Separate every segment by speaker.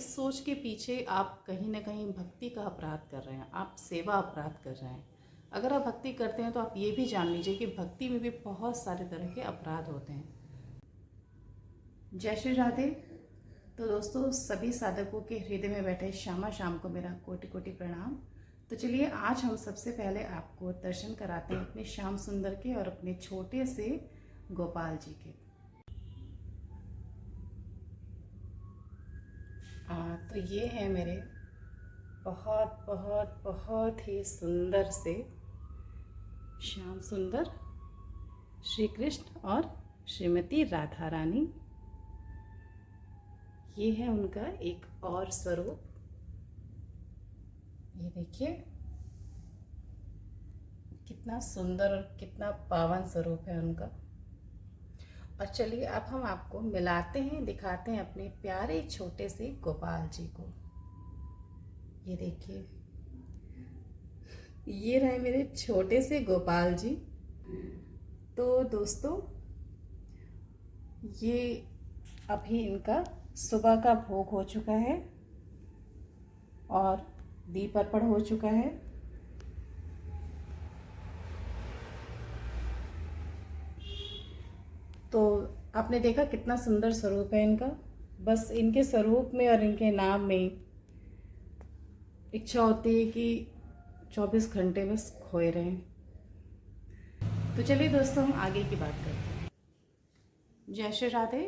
Speaker 1: इस सोच के पीछे आप कहीं ना कहीं भक्ति का अपराध कर रहे हैं, आप सेवा अपराध कर रहे हैं। अगर आप भक्ति करते हैं तो आप ये भी जान लीजिए कि भक्ति में भी बहुत सारे तरह के अपराध होते हैं। जय श्री राधे। तो दोस्तों, सभी साधकों के हृदय में बैठे श्यामा शाम को मेरा कोटि कोटि प्रणाम। तो चलिए, आज हम सबसे पहले आपको दर्शन कराते हैं अपने श्याम सुंदर के और अपने छोटे से गोपाल जी के। तो ये है मेरे बहुत बहुत बहुत ही सुंदर से श्याम सुंदर श्री कृष्ण और श्रीमती राधा रानी। ये है उनका एक और स्वरूप। ये देखिए कितना सुंदर और कितना पावन स्वरूप है उनका। और चलिए, अब हम आपको मिलाते हैं, दिखाते हैं अपने प्यारे छोटे से गोपाल जी को। ये देखिए, ये रहे मेरे छोटे से गोपाल जी। तो दोस्तों, ये अभी इनका सुबह का भोग हो चुका है और दीप अर्पण हो चुका है। तो आपने देखा कितना सुंदर स्वरूप है इनका। बस इनके स्वरूप में और इनके नाम में इच्छा होती है कि 24 घंटे बस खोए रहें। तो चलिए दोस्तों, हम आगे की बात करते हैं। जय श्री राधे।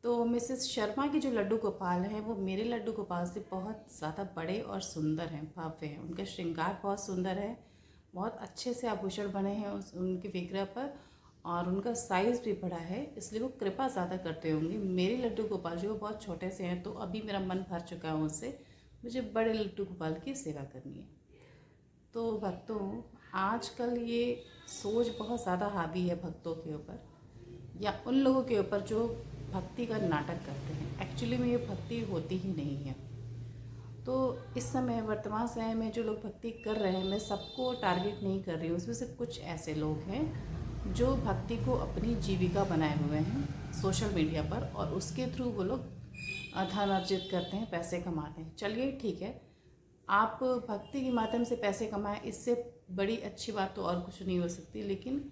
Speaker 1: तो मिसेस शर्मा के जो लड्डू गोपाल हैं वो मेरे लड्डू गोपाल से बहुत ज़्यादा बड़े और सुंदर हैं, भव्य हैं। उनका श्रृंगार बहुत सुंदर है, बहुत अच्छे से आभूषण बने हैं उनके विग्रह पर, और उनका साइज़ भी बड़ा है, इसलिए वो कृपा ज़्यादा करते होंगे। मेरे लड्डू गोपाल जो बहुत छोटे से हैं, तो अभी मेरा मन भर चुका है उनसे, मुझे बड़े लड्डू गोपाल की सेवा करनी है। तो भक्तों, आजकल ये सोच बहुत ज़्यादा हावी है भक्तों के ऊपर, या उन लोगों के ऊपर जो भक्ति का नाटक करते हैं। एक्चुअली में ये भक्ति होती ही नहीं है। तो इस समय वर्तमान समय में जो लोग भक्ति कर रहे हैं, मैं सबको टारगेट नहीं कर रही हूँ, उसमें से कुछ ऐसे लोग हैं जो भक्ति को अपनी जीविका बनाए हुए हैं सोशल मीडिया पर, और उसके थ्रू वो लोग धन अर्जित करते हैं, पैसे कमाते हैं। चलिए ठीक है, आप भक्ति के माध्यम से पैसे कमाएं, इससे बड़ी अच्छी बात तो और कुछ नहीं हो सकती। लेकिन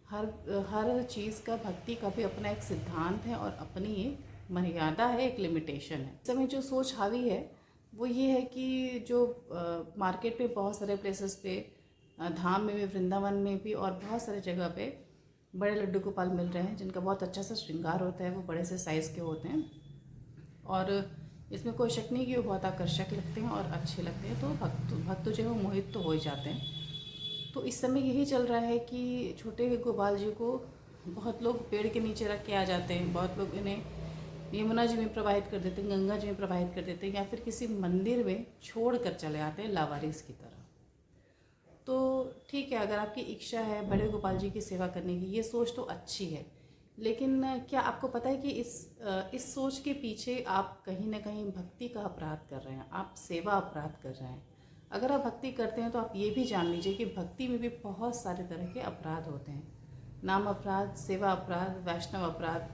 Speaker 1: हर चीज़ का, भक्ति का भी अपना एक सिद्धांत है और अपनी एक मर्यादा है, एक लिमिटेशन है। इस समय जो सोच हावी है वो ये है कि जो मार्केट में बहुत सारे प्लेसेस पे, धाम में भी, वृंदावन में भी, और बहुत सारे जगह पे बड़े लड्डू गोपाल मिल रहे हैं जिनका बहुत अच्छा सा श्रृंगार होता है, वो बड़े से साइज़ के होते हैं, और इसमें कोई शक नहीं कि वो बहुत आकर्षक लगते हैं और अच्छे लगते हैं। तो भक्त जो है वो मोहित तो हो ही जाते हैं। तो इस समय यही चल रहा है कि छोटे गोपाल जी को बहुत लोग पेड़ के नीचे रख के आ जाते हैं, बहुत लोग इन्हें यमुना जी में प्रवाहित कर देते हैं, गंगा जी में प्रवाहित कर देते हैं, या फिर किसी मंदिर में छोड़ कर चले आते हैं लावारिस की तरह। तो ठीक है, अगर आपकी इच्छा है बड़े गोपाल जी की सेवा करने की, ये सोच तो अच्छी है, लेकिन क्या आपको पता है कि इस सोच के पीछे आप कहीं ना कहीं भक्ति का अपराध कर रहे हैं, आप सेवा अपराध कर रहे हैं। अगर आप भक्ति करते हैं तो आप ये भी जान लीजिए कि भक्ति में भी बहुत सारे तरह के अपराध होते हैं। नाम अपराध, सेवा अपराध, वैष्णव अपराध,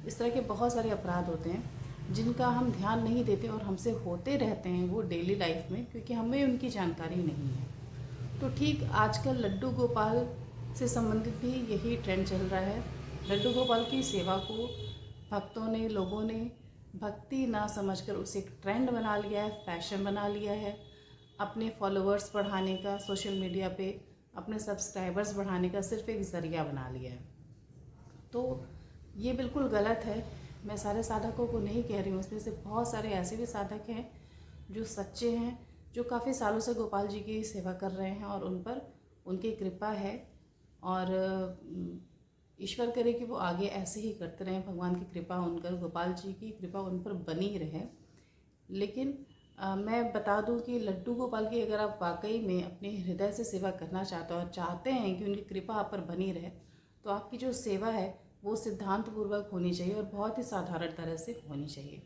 Speaker 1: इस तरह के बहुत सारे अपराध होते हैं जिनका हम ध्यान नहीं देते और हमसे होते रहते हैं वो डेली लाइफ में, क्योंकि हमें उनकी जानकारी नहीं है। तो ठीक आजकल लड्डू गोपाल से संबंधित भी यही ट्रेंड चल रहा है। लड्डू गोपाल की सेवा को भक्तों ने, लोगों ने भक्ति ना समझकर उसे एक ट्रेंड बना लिया है, फैशन बना लिया है, अपने फॉलोअर्स बढ़ाने का, सोशल मीडिया पे अपने सब्सक्राइबर्स बढ़ाने का सिर्फ एक ज़रिया बना लिया है। तो ये बिल्कुल गलत है। मैं सारे साधकों को नहीं कह रही हूँ, इसमें से बहुत सारे ऐसे भी साधक हैं जो सच्चे हैं, जो काफ़ी सालों से गोपाल जी की सेवा कर रहे हैं और उन पर उनकी कृपा है, और ईश्वर करे कि वो आगे ऐसे ही करते रहें, भगवान की कृपा उनकर, गोपाल जी की कृपा उन पर बनी रहे। लेकिन मैं बता दूं कि लड्डू गोपाल की अगर आप वाकई में अपने हृदय से सेवा करना चाहते हो और चाहते हैं कि उनकी कृपा आप पर बनी रहे, तो आपकी जो सेवा है वो सिद्धांत पूर्वक होनी चाहिए और बहुत ही साधारण तरह से होनी चाहिए।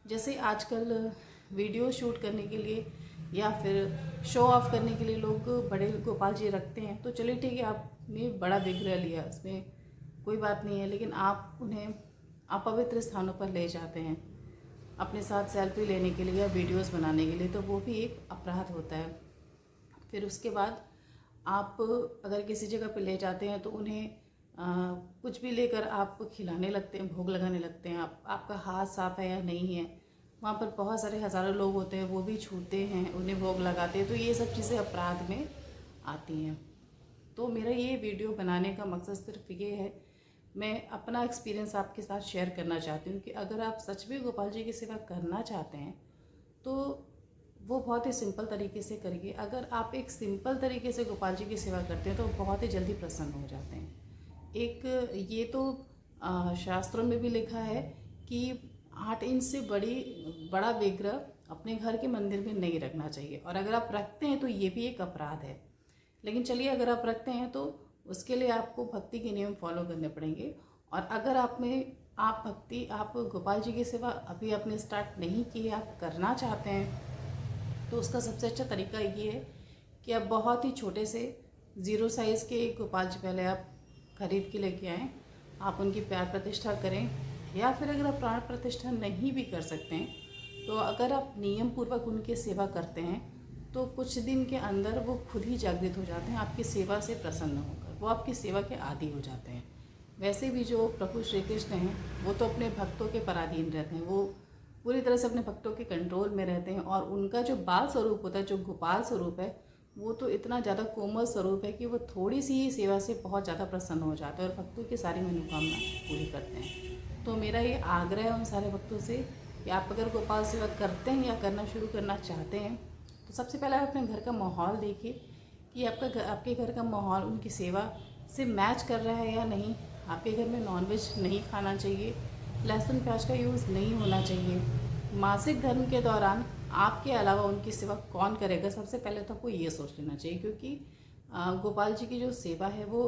Speaker 1: जैसे आजकल वीडियो शूट करने के लिए या फिर शो ऑफ करने के लिए लोग बड़े गोपाल जी रखते हैं, तो चलिए ठीक है, आपने बड़ा विग्रह लिया, उसमें कोई बात नहीं है, लेकिन आप उन्हें अपवित्र स्थानों पर ले जाते हैं, अपने साथ सेल्फी लेने के लिए या वीडियोस बनाने के लिए, तो वो भी एक अपराध होता है। फिर उसके बाद आप अगर किसी जगह पे ले जाते हैं तो उन्हें कुछ भी लेकर आप खिलाने लगते हैं, भोग लगाने लगते हैं। आपका हाथ साफ है या नहीं है, वहाँ पर बहुत सारे हज़ारों लोग होते हैं, वो भी छूते हैं, उन्हें भोग लगाते हैं, तो ये सब चीज़ें अपराध में आती हैं। तो मेरा ये वीडियो बनाने का मकसद सिर्फ ये है, मैं अपना एक्सपीरियंस आपके साथ शेयर करना चाहती हूँ कि अगर आप सच में गोपाल जी की सेवा करना चाहते हैं तो वो बहुत ही सिंपल तरीके से करिए। अगर आप एक सिंपल तरीके से गोपाल जी की सेवा करते हैं तो बहुत ही जल्दी प्रसन्न हो जाते हैं। एक ये तो शास्त्रों में भी लिखा है कि 8 इंच से बड़ा विग्रह अपने घर के मंदिर में नहीं रखना चाहिए, और अगर आप रखते हैं तो ये भी एक अपराध है। लेकिन चलिए, अगर आप रखते हैं तो उसके लिए आपको भक्ति के नियम फॉलो करने पड़ेंगे। और अगर आप गोपाल जी की सेवा अभी आपने स्टार्ट नहीं की है, आप करना चाहते हैं, तो उसका सबसे अच्छा तरीका ये है कि आप बहुत ही छोटे से 0 साइज़ के गोपाल जी पहले आप खरीद के लेके आएँ, आप उनकी प्यार प्रतिष्ठा करें। या फिर अगर आप प्राण प्रतिष्ठा नहीं भी कर सकते हैं, तो अगर आप नियम पूर्वक उनकी सेवा करते हैं तो कुछ दिन के अंदर वो खुद ही जागृत हो जाते हैं, आपकी सेवा से प्रसन्न होकर वो आपकी सेवा के आदी हो जाते हैं। वैसे भी जो प्रभु श्री कृष्ण हैं वो तो अपने भक्तों के पराधीन रहते हैं, वो पूरी तरह से अपने भक्तों के कंट्रोल में रहते हैं। और उनका जो बाल स्वरूप होता है, जो गोपाल स्वरूप है, वो तो इतना ज़्यादा कोमल स्वरूप है कि वो थोड़ी सी ही सेवा से बहुत ज़्यादा प्रसन्न हो जाते हैं और भक्तों की सारी मनोकामना पूरी करते हैं। तो मेरा ये आग्रह है उन सारे भक्तों से कि आप अगर गोपाल सेवा करते हैं या करना शुरू करना चाहते हैं तो सबसे पहले आप अपने घर का माहौल देखिए कि आपके घर का माहौल उनकी सेवा से मैच कर रहा है या नहीं। आपके घर में नॉनवेज नहीं खाना चाहिए, लहसुन प्याज का यूज़ नहीं होना चाहिए। मासिक धर्म के दौरान आपके अलावा उनकी सेवा कौन करेगा, सबसे पहले तो आपको ये सोच लेना चाहिए, क्योंकि गोपाल जी की जो सेवा है वो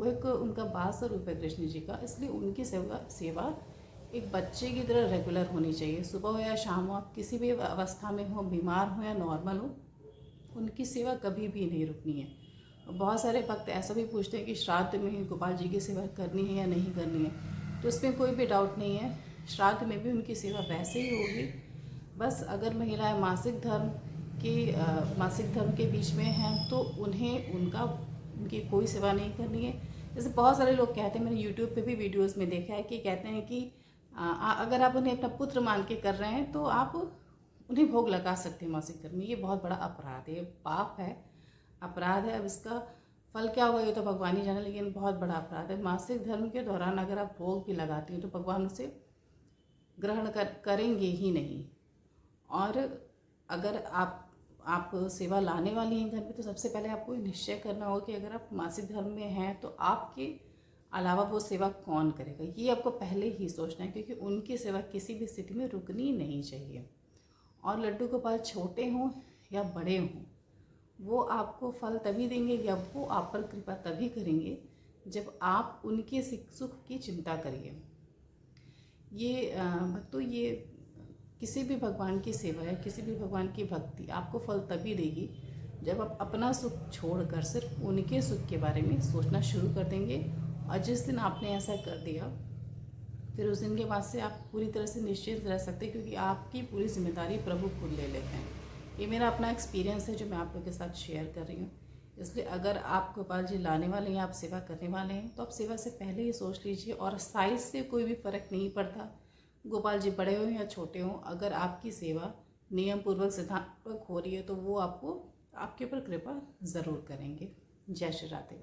Speaker 1: एक उनका बाल स्वरूप है कृष्ण जी का, इसलिए उनकी सेवा एक बच्चे की तरह रेगुलर होनी चाहिए। सुबह हो या शाम हो, आप किसी भी अवस्था में हो, बीमार हो या नॉर्मल हो, उनकी सेवा कभी भी नहीं रुकनी है। बहुत सारे भक्त ऐसा भी पूछते हैं कि श्राद्ध में ही गोपाल जी की सेवा करनी है या नहीं करनी है, तो इसमें कोई भी डाउट नहीं है, श्राद्ध में भी उनकी सेवा वैसे ही होगी। बस अगर महिलाएं मासिक धर्म के बीच में हैं तो उनकी कोई सेवा नहीं करनी है। जैसे बहुत सारे लोग कहते हैं, मैंने यूट्यूब पे भी वीडियोस में देखा है कि कहते हैं कि अगर आप उन्हें अपना पुत्र मान के कर रहे हैं तो आप उन्हें भोग लगा सकते हैं मासिक धर्म में। ये बहुत बड़ा अपराध है, ये पाप है, अपराध है। अब इसका फल क्या होगा ये तो भगवान ही जाने, लेकिन बहुत बड़ा अपराध है। मासिक धर्म के दौरान अगर आप भोग भी लगाती हैं तो भगवान उसे ग्रहण करेंगे ही नहीं। और अगर आप सेवा लाने वाली हैं घर में, तो सबसे पहले आपको निश्चय करना होगा कि अगर आप मासिक धर्म में हैं तो आपके अलावा वो सेवा कौन करेगा, ये आपको पहले ही सोचना है, क्योंकि उनकी सेवा किसी भी स्थिति में रुकनी नहीं चाहिए। और लड्डू गोपाल छोटे हों या बड़े हों, वो आपको फल तभी देंगे या वो आप पर कृपा तभी करेंगे जब आप उनके सुख की चिंता करिए। ये भक्तों, ये किसी भी भगवान की सेवा या किसी भी भगवान की भक्ति आपको फल तभी देगी जब आप अपना सुख छोड़कर सिर्फ उनके सुख के बारे में सोचना शुरू कर देंगे। और जिस दिन आपने ऐसा कर दिया, फिर उस दिन के बाद से आप पूरी तरह से निश्चिंत रह सकते हैं, क्योंकि आपकी पूरी जिम्मेदारी प्रभु खुद ले लेते हैं। ये मेरा अपना एक्सपीरियंस है जो मैं आप लोगों के साथ शेयर कर रही हूँ। इसलिए अगर आप गोपाल जी लाने वाले हैं, आप सेवा करने वाले हैं, तो आप सेवा से पहले ही सोच लीजिए। और साइज़ से कोई भी फ़र्क नहीं पड़ता, गोपाल जी बड़े हों या छोटे हों, अगर आपकी सेवा नियम पूर्वक सिद्धांतपूर्वक हो रही है तो वो आपको आपके ऊपर कृपा ज़रूर करेंगे। जय श्री राधे।